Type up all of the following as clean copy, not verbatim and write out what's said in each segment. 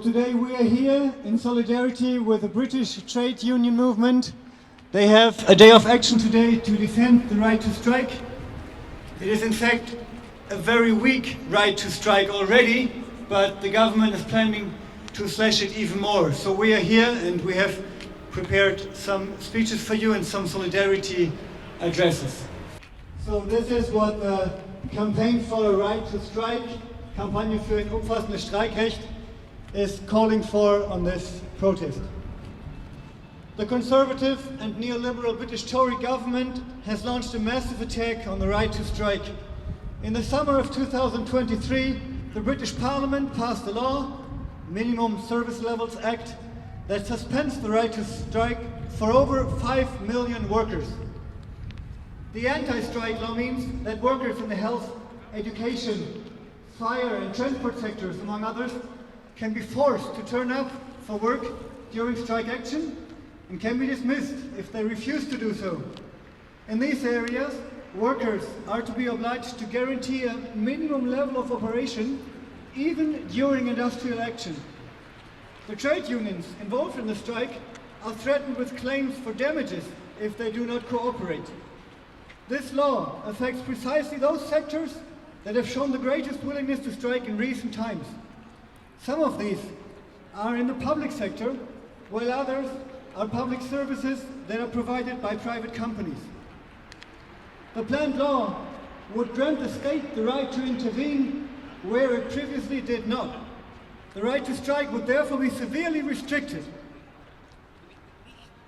today we are here in solidarity with the British trade union movement. They have a day of action today to defend the right to strike. It is in fact a very weak right to strike already, but the government is planning to slash it even more. So we are here and we have prepared some speeches for you and some solidarity addresses. So this is what the Campaign for a Right to Strike, Kampagne für ein umfassendes Streikrecht, is calling for on this protest. The Conservative and neoliberal British Tory government has launched a massive attack on the right to strike. In the summer of 2023, the British Parliament passed a law, Minimum Service Levels Act, that suspends the right to strike for over 5 million workers. The anti-strike law means that workers in the health, education, fire and transport sectors, among others, can be forced to turn up for work during strike action and can be dismissed if they refuse to do so. In these areas, workers are to be obliged to guarantee a minimum level of operation even during industrial action. The trade unions involved in the strike are threatened with claims for damages if they do not cooperate. This law affects precisely those sectors that have shown the greatest willingness to strike in recent times. Some of these are in the public sector, while others are public services that are provided by private companies. The planned law would grant the state the right to intervene where it previously did not. The right to strike would therefore be severely restricted.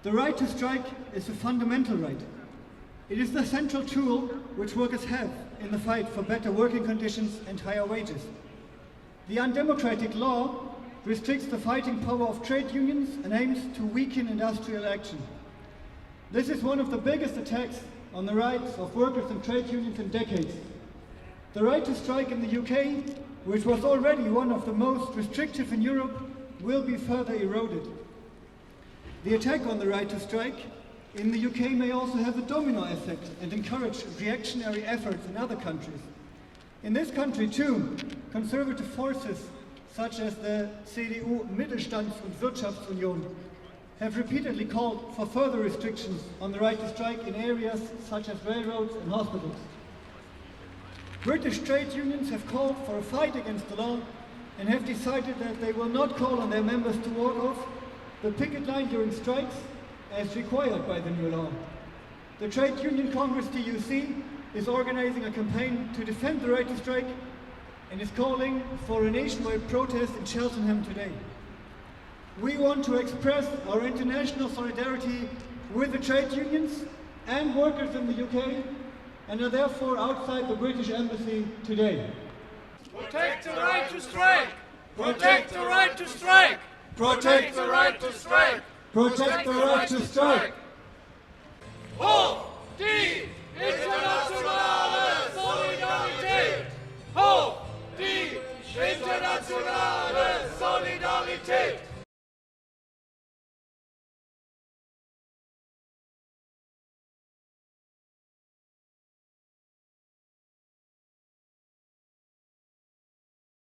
The right to strike is a fundamental right. It is the central tool which workers have in the fight for better working conditions and higher wages. The undemocratic law restricts the fighting power of trade unions and aims to weaken industrial action. This is one of the biggest attacks on the rights of workers and trade unions in decades. The right to strike in the UK, which was already one of the most restrictive in Europe, will be further eroded. The attack on the right to strike in the UK may also have a domino effect and encourage reactionary efforts in other countries. In this country too, conservative forces such as the CDU Mittelstands- und Wirtschaftsunion have repeatedly called for further restrictions on the right to strike in areas such as railroads and hospitals. British trade unions have called for a fight against the law and have decided that they will not call on their members to walk off the picket line during strikes as required by the new law. The Trade Union Congress TUC is organizing a campaign to defend the right to strike and is calling for a nationwide protest in Cheltenham today. We want to express our international solidarity with the trade unions and workers in the UK and are therefore outside the British Embassy today. Protect the right to strike! Protect the right to strike! Protect the right to strike! Protect the right to strike!